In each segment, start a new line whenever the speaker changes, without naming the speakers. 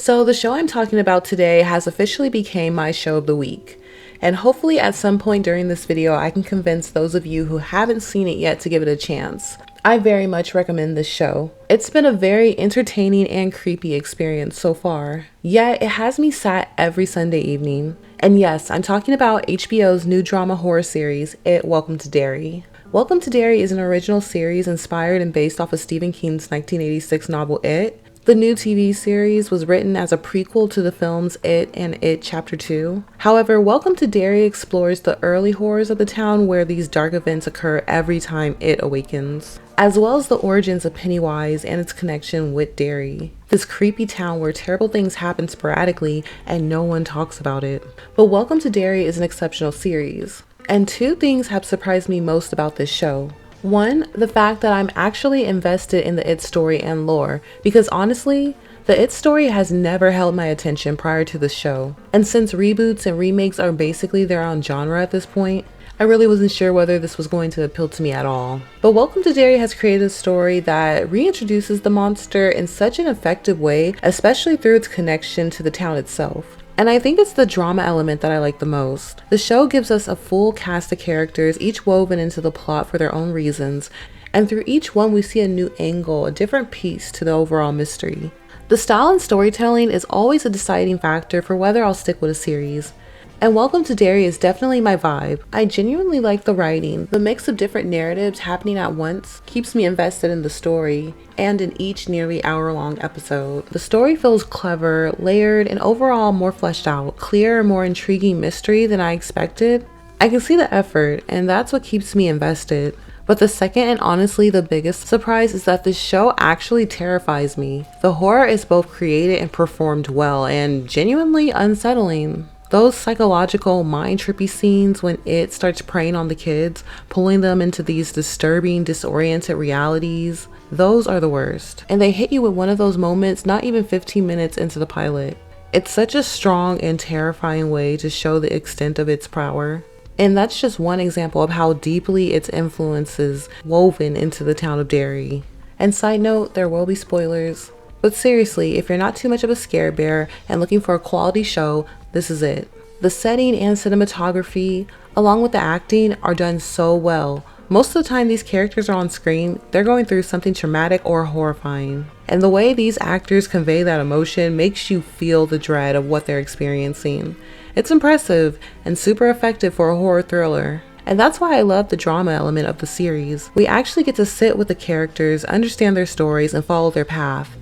So the show I'm talking about today has officially become my show of the week. And hopefully at some point during this video, I can convince those of you who haven't seen it yet to give it a chance. I very much recommend this show. It's been a very entertaining and creepy experience so far. Yet it has me sat every Sunday evening. And yes, I'm talking about HBO's new drama horror series, Welcome to Derry. Welcome to Derry is an original series inspired and based off of Stephen King's 1986 novel It. The new TV series was written as a prequel to the films It and It Chapter 2. However, Welcome to Derry explores the early horrors of the town where these dark events occur every time it awakens, as well as the origins of Pennywise and its connection with Derry, this creepy town where terrible things happen sporadically and no one talks about it. But Welcome to Derry is an exceptional series, and two things have surprised me most about this show. One, the fact that I'm actually invested in the It story and lore, because honestly, the It story has never held my attention prior to the show. And since reboots and remakes are basically their own genre at this point, I really wasn't sure whether this was going to appeal to me at all. But Welcome to Derry has created a story that reintroduces the monster in such an effective way, especially through its connection to the town itself. And I think it's the drama element that I like the most. The show gives us a full cast of characters, each woven into the plot for their own reasons, and through each one we see a new angle, a different piece to the overall mystery. The style and storytelling is always a deciding factor for whether I'll stick with a series. And Welcome to Derry is definitely my vibe. I genuinely like the writing. The mix of different narratives happening at once keeps me invested in the story and in each nearly hour-long episode. The story feels clever, layered, and overall more fleshed out. Clearer, more intriguing mystery than I expected. I can see the effort, and that's what keeps me invested. But the second and honestly the biggest surprise is that this show actually terrifies me. The horror is both created and performed well and genuinely unsettling. Those psychological, mind-trippy scenes when it starts preying on the kids, pulling them into these disturbing, disoriented realities, those are the worst. And they hit you with one of those moments not even 15 minutes into the pilot. It's such a strong and terrifying way to show the extent of its power. And that's just one example of how deeply its influences woven into the town of Derry. And side note, there will be spoilers. But seriously, if you're not too much of a scare bear and looking for a quality show, this is it. The setting and cinematography, along with the acting, are done so well. Most of the time these characters are on screen, they're going through something traumatic or horrifying. And the way these actors convey that emotion makes you feel the dread of what they're experiencing. It's impressive and super effective for a horror thriller. And that's why I love the drama element of the series. We actually get to sit with the characters, understand their stories, and follow their path.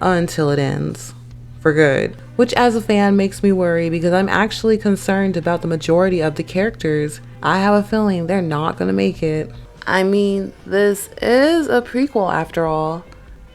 Until it ends. For good. Which as a fan makes me worry because I'm actually concerned about the majority of the characters. I have a feeling they're not gonna make it. I mean, this is a prequel after all,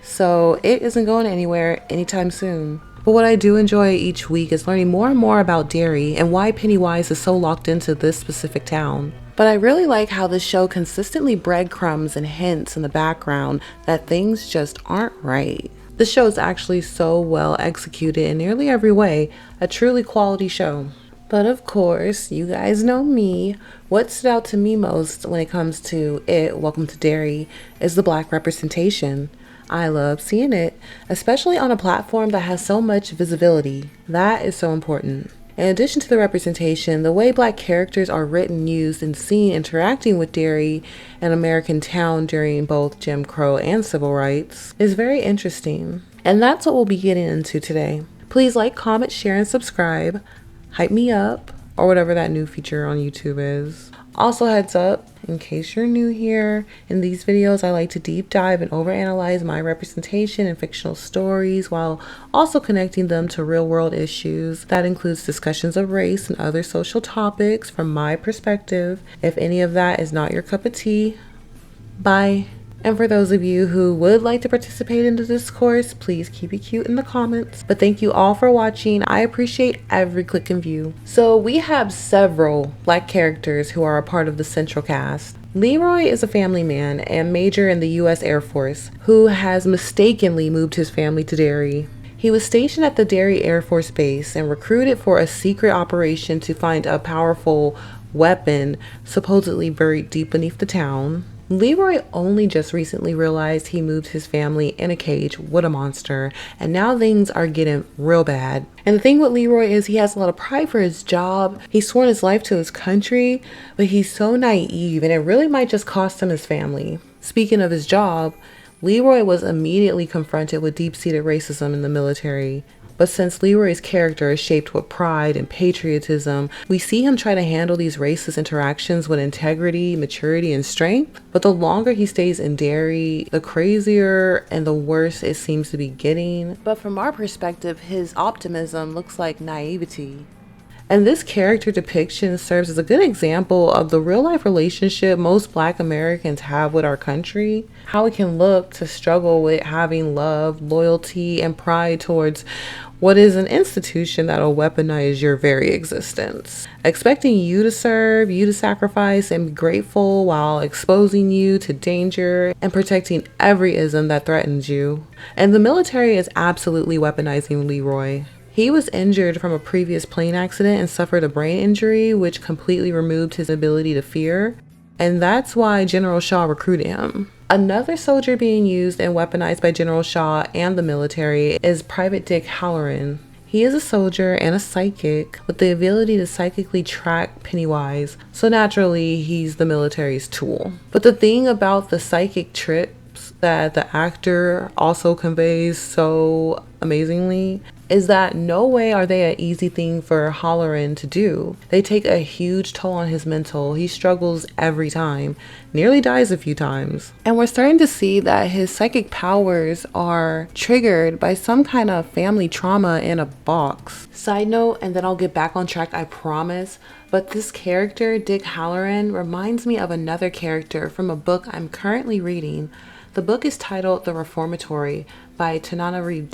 so it isn't going anywhere anytime soon. But what I do enjoy each week is learning more and more about Derry and why Pennywise is so locked into this specific town. But I really like how the show consistently breadcrumbs and hints in the background that things just aren't right. The show is actually so well executed in nearly every way, a truly quality show. But of course, you guys know me. What stood out to me most when it comes to Welcome to Derry, is the Black representation. I love seeing it, especially on a platform that has so much visibility. That is so important. In addition to the representation, the way Black characters are written, used, and seen interacting with Derry, an American town during both Jim Crow and civil rights, is very interesting. And that's what we'll be getting into today. Please like, comment, share, and subscribe. Hype me up, or whatever that new feature on YouTube is. Also, heads up, in case you're new here, in these videos I like to deep dive and overanalyze my representation in fictional stories while also connecting them to real world issues. That includes discussions of race and other social topics from my perspective. If any of that is not your cup of tea, bye. And for those of you who would like to participate in the discourse, please keep it cute in the comments. But thank you all for watching. I appreciate every click and view. So we have several Black characters who are a part of the central cast. Leroy is a family man and major in the U.S. Air Force who has mistakenly moved his family to Derry. He was stationed at the Derry Air Force Base and recruited for a secret operation to find a powerful weapon supposedly buried deep beneath the town. Leroy only just recently realized he moved his family in a cage with a monster, and now things are getting real bad. And the thing with Leroy is he has a lot of pride for his job. He's sworn his life to his country, but he's so naive, and it really might just cost him his family. Speaking of his job, Leroy was immediately confronted with deep-seated racism in the military. But since Leroy's character is shaped with pride and patriotism, we see him try to handle these racist interactions with integrity, maturity, and strength. But the longer he stays in Derry, the crazier and the worse it seems to be getting. But from our perspective, his optimism looks like naivety. And this character depiction serves as a good example of the real life relationship most Black Americans have with our country, how it can look to struggle with having love, loyalty, and pride towards what is an institution that'll weaponize your very existence, expecting you to serve, you to sacrifice, and be grateful while exposing you to danger and protecting every ism that threatens you. And the military is absolutely weaponizing Leroy. He was injured from a previous plane accident and suffered a brain injury, which completely removed his ability to fear. And that's why General Shaw recruited him. Another soldier being used and weaponized by General Shaw and the military is Private Dick Halloran. He is a soldier and a psychic with the ability to psychically track Pennywise, so naturally he's the military's tool. But the thing about the psychic trips that the actor also conveys so amazingly is that no way are they an easy thing for Halloran to do. They take a huge toll on his mental. He struggles every time, nearly dies a few times. And we're starting to see that his psychic powers are triggered by some kind of family trauma in a box. Side note, and then I'll get back on track, I promise, but this character, Dick Halloran, reminds me of another character from a book I'm currently reading. The book is titled The Reformatory by Tanana Reed.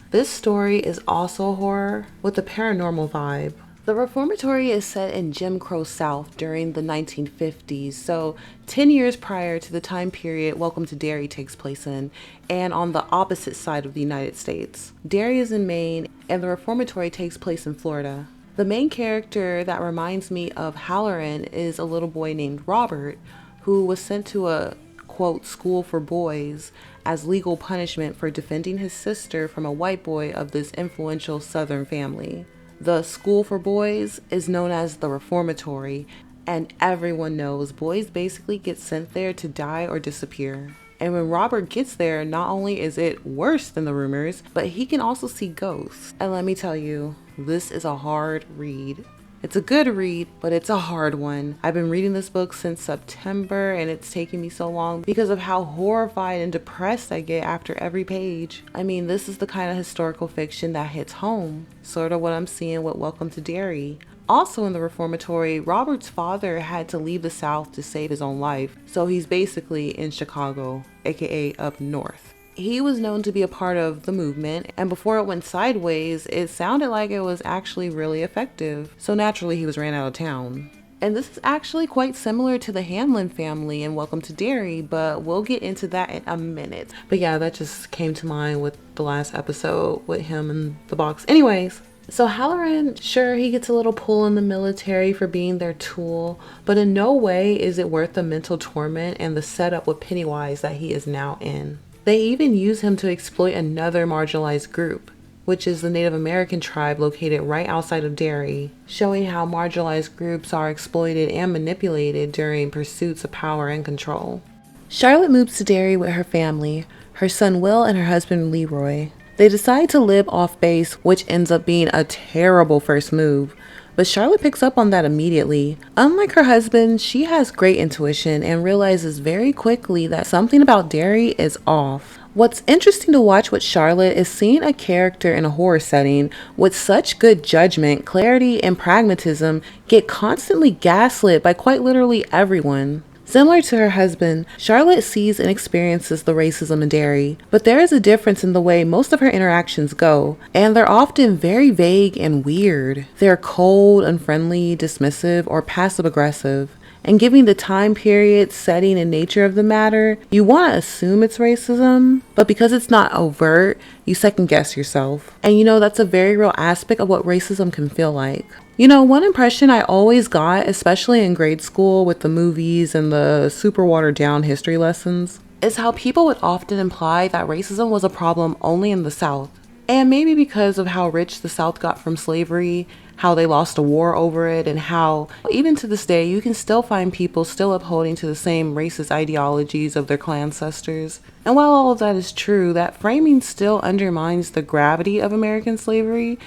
This story is also horror with a paranormal vibe. The Reformatory is set in Jim Crow South during the 1950s, so 10 years prior to the time period Welcome to Derry takes place in, and on the opposite side of the United States. Derry is in Maine, and the Reformatory takes place in Florida. The main character that reminds me of Halloran is a little boy named Robert, who was sent to a quote, school for boys as legal punishment for defending his sister from a white boy of this influential Southern family. The school for boys is known as the Reformatory, and everyone knows boys basically get sent there to die or disappear. And when Robert gets there, not only is it worse than the rumors, but he can also see ghosts. And let me tell you, this is a hard read. It's a good read, but it's a hard one. I've been reading this book since September, and it's taken me so long because of how horrified and depressed I get after every page. I mean, this is the kind of historical fiction that hits home, sort of what I'm seeing with Welcome to Derry. Also in the Reformatory, Robert's father had to leave the South to save his own life, so he's basically in Chicago, aka up north. He was known to be a part of the movement, and before it went sideways, it sounded like it was actually really effective. So naturally, he was ran out of town. And this is actually quite similar to the Hamlin family in Welcome to Derry, but we'll get into that in a minute. But yeah, that just came to mind with the last episode with him in the box. Anyways, so Halloran, sure, he gets a little pull in the military for being their tool, but in no way is it worth the mental torment and the setup with Pennywise that he is now in. They even use him to exploit another marginalized group, which is the Native American tribe located right outside of Derry, showing how marginalized groups are exploited and manipulated during pursuits of power and control. Charlotte moves to Derry with her family, her son Will and her husband Leroy. They decide to live off base, which ends up being a terrible first move. But Charlotte picks up on that immediately. Unlike her husband, she has great intuition and realizes very quickly that something about Derry is off. What's interesting to watch with Charlotte is seeing a character in a horror setting with such good judgment, clarity, and pragmatism get constantly gaslit by quite literally everyone. Similar to her husband, Charlotte sees and experiences the racism in Derry, but there is a difference in the way most of her interactions go, and they're often very vague and weird. They're cold, unfriendly, dismissive, or passive-aggressive. And given the time period, setting, and nature of the matter, you want to assume it's racism, but because it's not overt, you second guess yourself. And you know, that's a very real aspect of what racism can feel like. You know, one impression I always got, especially in grade school with the movies and the super watered down history lessons, is how people would often imply that racism was a problem only in the South. And maybe because of how rich the South got from slavery, how they lost a war over it, and how even to this day you can still find people still upholding to the same racist ideologies of their clan ancestors. And while all of that is true, that framing still undermines the gravity of American slavery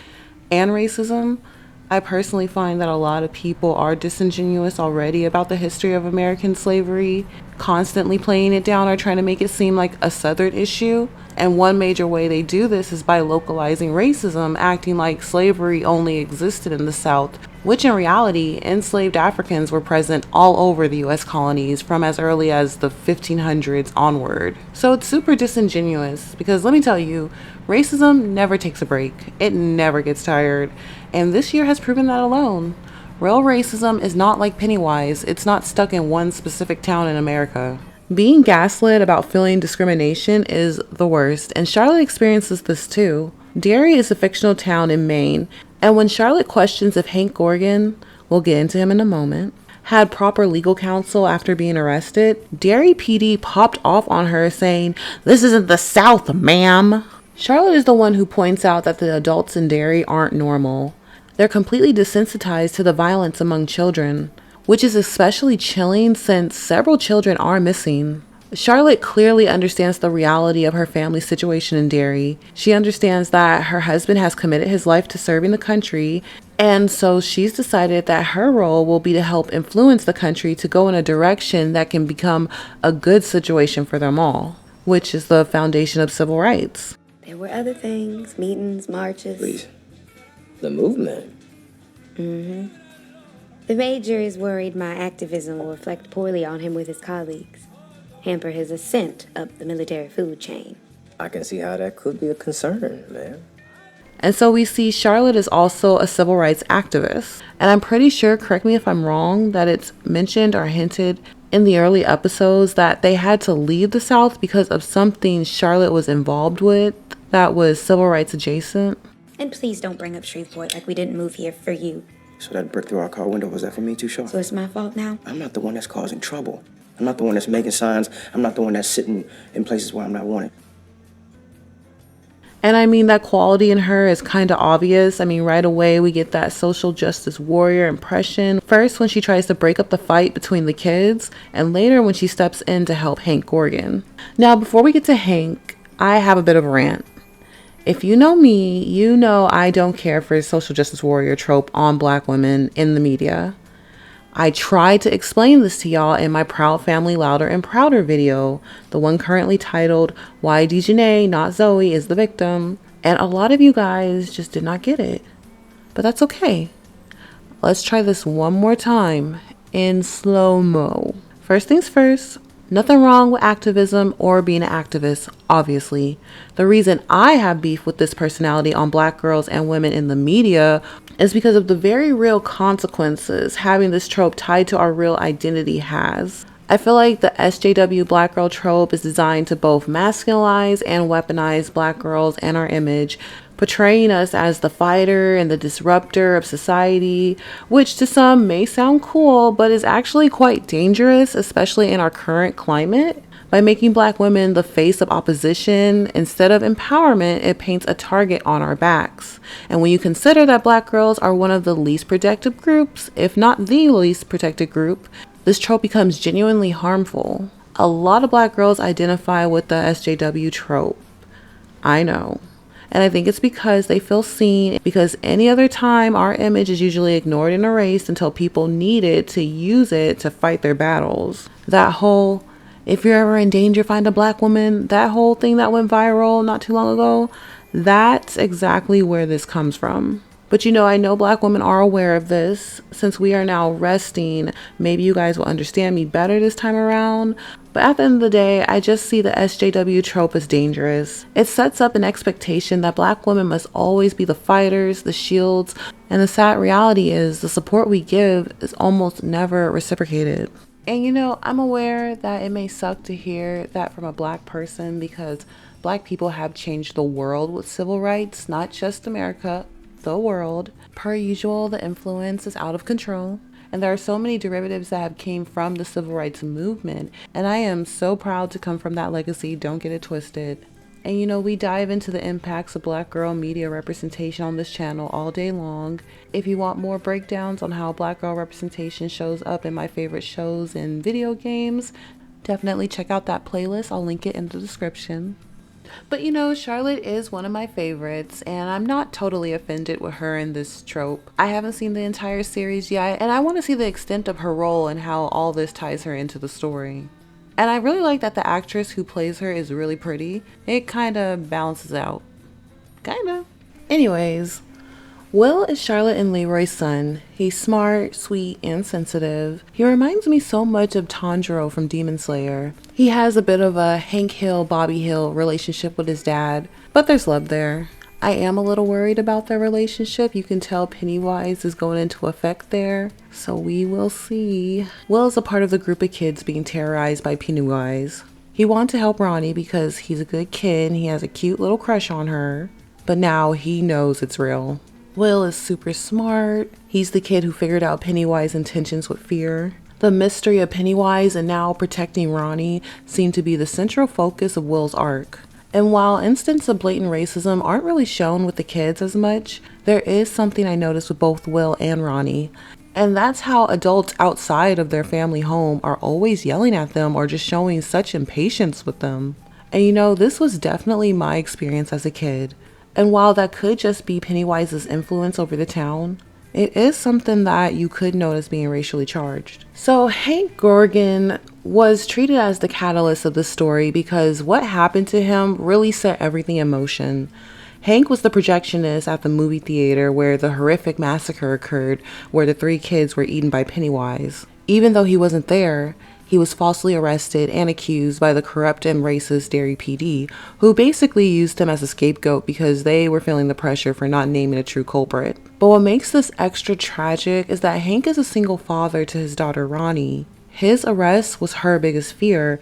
and racism. I personally find that a lot of people are disingenuous already about the history of American slavery, constantly playing it down or trying to make it seem like a Southern issue. And one major way they do this is by localizing racism, acting like slavery only existed in the South, which in reality, enslaved Africans were present all over the US colonies from as early as the 1500s onward. So it's super disingenuous because let me tell you, racism never takes a break. It never gets tired. And this year has proven that alone. Real racism is not like Pennywise. It's not stuck in one specific town in America. Being gaslit about feeling discrimination is the worst, and Charlotte experiences this too. Derry is a fictional town in Maine, and when Charlotte questions if Hank Gorgon, we'll get into him in a moment, had proper legal counsel after being arrested, Derry PD popped off on her saying, "This isn't the South, ma'am." Charlotte is the one who points out that the adults in Derry aren't normal. They're completely desensitized to the violence among children, which is especially chilling since several children are missing. Charlotte clearly understands the reality of her family's situation in Derry. She understands that her husband has committed his life to serving the country, and so she's decided that her role will be to help influence the country to go in a direction that can become a good situation for them all, which is the foundation of civil rights.
There were other things, meetings, marches.
Please. The movement?
Mm-hmm. The major is worried my activism will reflect poorly on him with his colleagues, hamper his ascent up the military food chain.
I can see how that could be a concern, man.
And so we see Charlotte is also a civil rights activist. And I'm pretty sure, correct me if I'm wrong, that it's mentioned or hinted in the early episodes that they had to leave the South because of something Charlotte was involved with that was civil rights adjacent.
And please don't bring up Shreveport like we didn't move here for you.
So that brick through our car window, was that for me too, Shaw?
So it's my fault now?
I'm not the one that's causing trouble. I'm not the one that's making signs. I'm not the one that's sitting in places where I'm not wanted.
And I mean, that quality in her is kind of obvious. I mean, right away we get that social justice warrior impression. First when she tries to break up the fight between the kids, and later when she steps in to help Hank Gorgon. Now, before we get to Hank, I have a bit of a rant. If you know me, you know I don't care for social justice warrior trope on Black women in the media. I tried to explain this to y'all in my Proud Family Louder and Prouder video, the one currently titled Why Dejanay, Not Zoe, is the Victim, and a lot of you guys just did not get it. But that's okay. Let's try this one more time in slow-mo. First things first, nothing wrong with activism or being an activist, obviously. The reason I have beef with this personality on Black girls and women in the media is because of the very real consequences having this trope tied to our real identity has. I feel like the SJW Black girl trope is designed to both masculinize and weaponize Black girls and our image, portraying us as the fighter and the disruptor of society, which to some may sound cool, but is actually quite dangerous, especially in our current climate. By making Black women the face of opposition instead of empowerment, it paints a target on our backs. And when you consider that Black girls are one of the least protected groups, if not the least protected group, this trope becomes genuinely harmful. A lot of Black girls identify with the SJW trope. I know. And I think it's because they feel seen, because any other time our image is usually ignored and erased until people need it to use it to fight their battles. That whole, if you're ever in danger, find a Black woman, that whole thing that went viral not too long ago, that's exactly where this comes from. But you know, I know Black women are aware of this. Since we are now resting, maybe you guys will understand me better this time around. But at the end of the day, I just see the SJW trope as dangerous. It sets up an expectation that Black women must always be the fighters, the shields, and the sad reality is the support we give is almost never reciprocated. And you know, I'm aware that it may suck to hear that from a Black person because Black people have changed the world with civil rights, not just America. the world. Per usual, the influence is out of control. And there are so many derivatives that have came from the civil rights movement. And I am so proud to come from that legacy, don't get it twisted. And you know, we dive into the impacts of Black girl media representation on this channel all day long. If you want more breakdowns on how Black girl representation shows up in my favorite shows and video games, definitely check out that playlist. I'll link it in the description. But you know, Charlotte is one of my favorites, and I'm not totally offended with her in this trope. I haven't seen the entire series yet, and I want to see the extent of her role and how all this ties her into the story. And I really like that the actress who plays her is really pretty. It kind of balances out. Kinda. Anyways, Will is Charlotte and Leroy's son. He's smart, sweet, and sensitive. He reminds me so much of Tanjiro from Demon Slayer. He has a bit of a Hank Hill, Bobby Hill relationship with his dad, but there's love there. I am a little worried about their relationship. You can tell Pennywise is going into effect there, so we will see. Will is a part of the group of kids being terrorized by Pennywise. He wanted to help Ronnie because he's a good kid and he has a cute little crush on her, but now he knows it's real. Will is super smart. He's the kid who figured out Pennywise's intentions with fear. The mystery of Pennywise and now protecting Ronnie seem to be the central focus of Will's arc. And while instances of blatant racism aren't really shown with the kids as much, there is something I noticed with both Will and Ronnie. And that's how adults outside of their family home are always yelling at them or just showing such impatience with them. And you know, this was definitely my experience as a kid. And while that could just be Pennywise's influence over the town, it is something that you could notice being racially charged. So Hank Gorgon was treated as the catalyst of the story because what happened to him really set everything in motion. Hank was the projectionist at the movie theater where the horrific massacre occurred, where the 3 kids were eaten by Pennywise. Even though he wasn't there, he was falsely arrested and accused by the corrupt and racist Derry PD, who basically used him as a scapegoat because they were feeling the pressure for not naming a true culprit. But what makes this extra tragic is that Hank is a single father to his daughter Ronnie. His arrest was her biggest fear,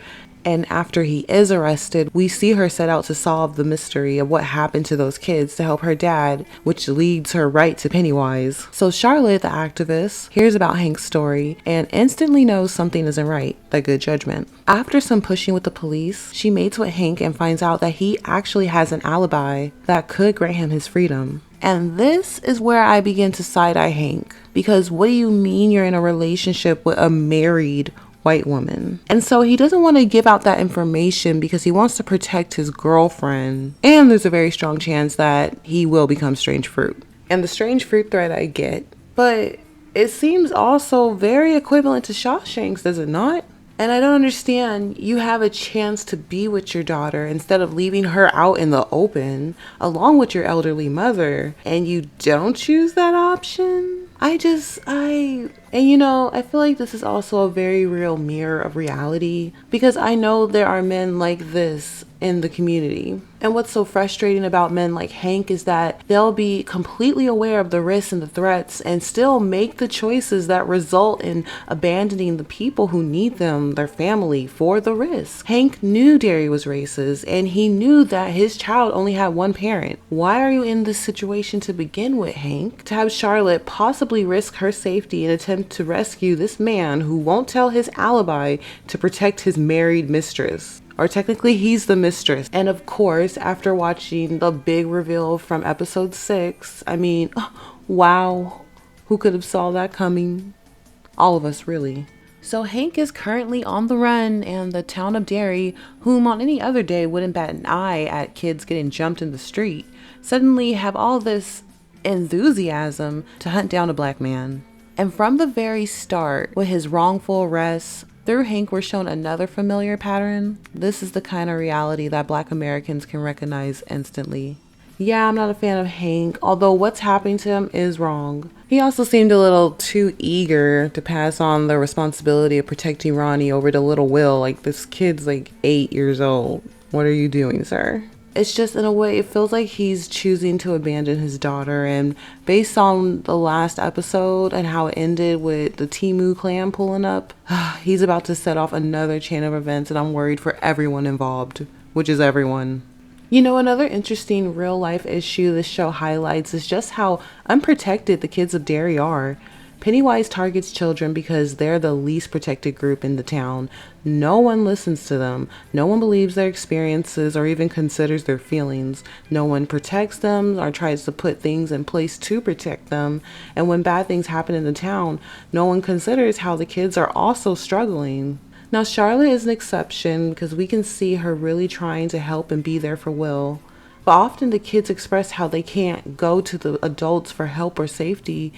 and after he is arrested, we see her set out to solve the mystery of what happened to those kids to help her dad, which leads her right to Pennywise. So Charlotte, the activist, hears about Hank's story and instantly knows something isn't right, that good judgment. After some pushing with the police, she mates with Hank and finds out that he actually has an alibi that could grant him his freedom. And this is where I begin to side-eye Hank, because what do you mean you're in a relationship with a married white woman? And so he doesn't want to give out that information because he wants to protect his girlfriend, and there's a very strong chance that he will become strange fruit. And the strange fruit threat I get, but it seems also very equivalent to Shawshanks, does it not? And I don't understand. You have a chance to be with your daughter instead of leaving her out in the open along with your elderly mother, and you don't choose that option. And you know, I feel like this is also a very real mirror of reality because I know there are men like this in the community. And what's so frustrating about men like Hank is that they'll be completely aware of the risks and the threats and still make the choices that result in abandoning the people who need them, their family, for the risk. Hank knew Derry was racist and he knew that his child only had one parent. Why are you in this situation to begin with, Hank? To have Charlotte possibly risk her safety in an attempt to rescue this man who won't tell his alibi to protect his married mistress. Or technically, he's the mistress. And of course, after watching the big reveal from episode 6, I mean, wow, who could have saw that coming? All of us, really. So Hank is currently on the run, and the town of Derry, whom on any other day wouldn't bat an eye at kids getting jumped in the street, suddenly have all this enthusiasm to hunt down a black man. And from the very start, with his wrongful arrest, through Hank, we're shown another familiar pattern. This is the kind of reality that Black Americans can recognize instantly. Yeah, I'm not a fan of Hank, although what's happening to him is wrong. He also seemed a little too eager to pass on the responsibility of protecting Ronnie over to little Will. Like, this kid's like 8 years old. What are you doing, sir? It's just, in a way, it feels like he's choosing to abandon his daughter. And based on the last episode and how it ended with the Timu clan pulling up, he's about to set off another chain of events, and I'm worried for everyone involved, which is everyone. You know, another interesting real life issue this show highlights is just how unprotected the kids of Derry are. Pennywise targets children because they're the least protected group in the town. No one listens to them. No one believes their experiences or even considers their feelings. No one protects them or tries to put things in place to protect them. And when bad things happen in the town, no one considers how the kids are also struggling. Now, Charlotte is an exception because we can see her really trying to help and be there for Will. But often the kids express how they can't go to the adults for help or safety,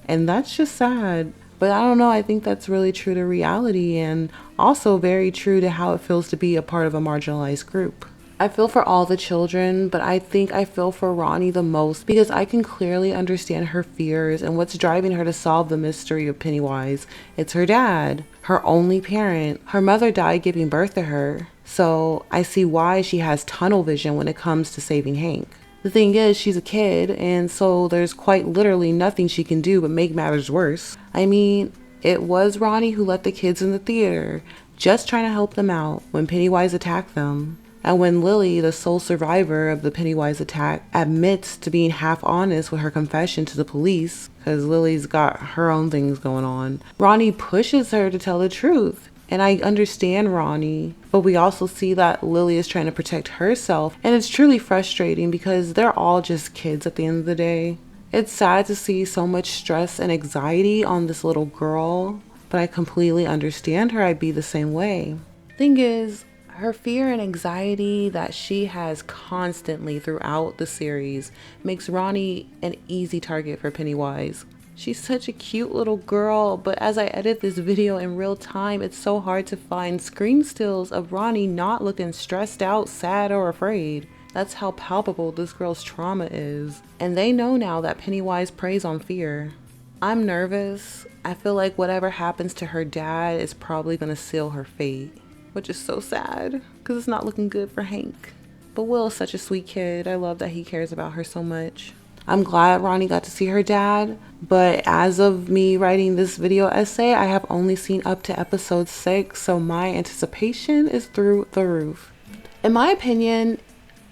and that's just sad. But I don't know, I think that's really true to reality and also very true to how it feels to be a part of a marginalized group. I feel for all the children, but I think I feel for Ronnie the most because I can clearly understand her fears and what's driving her to solve the mystery of Pennywise. It's her dad, her only parent. Her mother died giving birth to her, so I see why she has tunnel vision when it comes to saving Hank. The thing is, she's a kid, and so there's quite literally nothing she can do but make matters worse. I mean, it was Ronnie who let the kids in the theater, just trying to help them out when Pennywise attacked them. And when Lily, the sole survivor of the Pennywise attack, admits to being half honest with her confession to the police, because Lily's got her own things going on, Ronnie pushes her to tell the truth. And I understand Ronnie, but we also see that Lily is trying to protect herself, and it's truly frustrating because they're all just kids at the end of the day. It's sad to see so much stress and anxiety on this little girl, but I completely understand her. I'd be the same way. Thing is, her fear and anxiety that she has constantly throughout the series makes Ronnie an easy target for Pennywise. She's such a cute little girl, but as I edit this video in real time, it's so hard to find screen stills of Ronnie not looking stressed out, sad, or afraid. That's how palpable this girl's trauma is. And they know now that Pennywise preys on fear. I'm nervous. I feel like whatever happens to her dad is probably gonna seal her fate, which is so sad because it's not looking good for Hank. But Will is such a sweet kid. I love that he cares about her so much. I'm glad Ronnie got to see her dad, but as of me writing this video essay, I have only seen up to episode 6, so my anticipation is through the roof. In my opinion,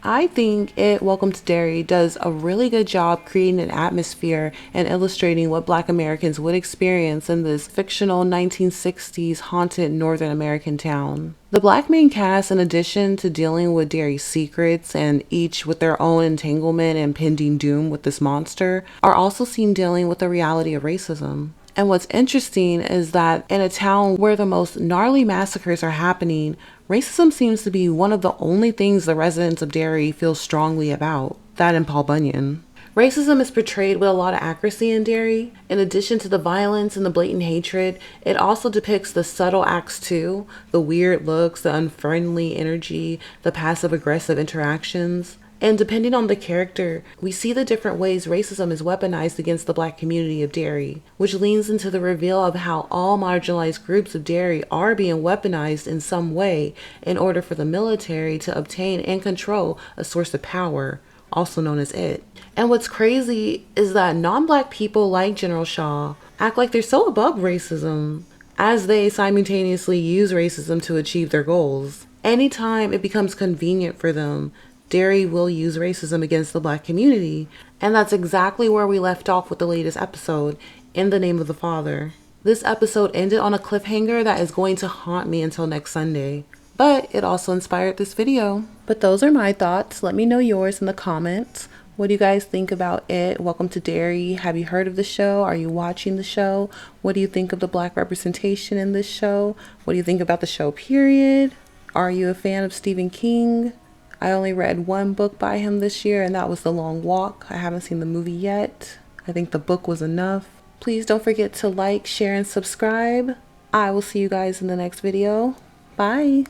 I think Welcome to Derry does a really good job creating an atmosphere and illustrating what Black Americans would experience in this fictional 1960s haunted Northern American town. The Black main cast, in addition to dealing with Derry's secrets and each with their own entanglement and pending doom with this monster, are also seen dealing with the reality of racism. And what's interesting is that in a town where the most gnarly massacres are happening, racism seems to be one of the only things the residents of Derry feel strongly about. That and Paul Bunyan. Racism is portrayed with a lot of accuracy in Derry. In addition to the violence and the blatant hatred, it also depicts the subtle acts too, the weird looks, the unfriendly energy, the passive-aggressive interactions. And depending on the character, we see the different ways racism is weaponized against the Black community of Derry, which leans into the reveal of how all marginalized groups of Derry are being weaponized in some way in order for the military to obtain and control a source of power, also known as it. And what's crazy is that non-Black people like General Shaw act like they're so above racism, as they simultaneously use racism to achieve their goals. Anytime it becomes convenient for them, Derry will use racism against the Black community, and that's exactly where we left off with the latest episode, In the Name of the Father. This episode ended on a cliffhanger that is going to haunt me until next Sunday, but it also inspired this video. But those are my thoughts. Let me know yours in the comments. What do you guys think about it? Welcome to Derry. Have you heard of the show? Are you watching the show? What do you think of the Black representation in this show? What do you think about the show, period? Are you a fan of Stephen King? I only read one book by him this year, and that was The Long Walk. I haven't seen the movie yet. I think the book was enough. Please don't forget to like, share, and subscribe. I will see you guys in the next video. Bye.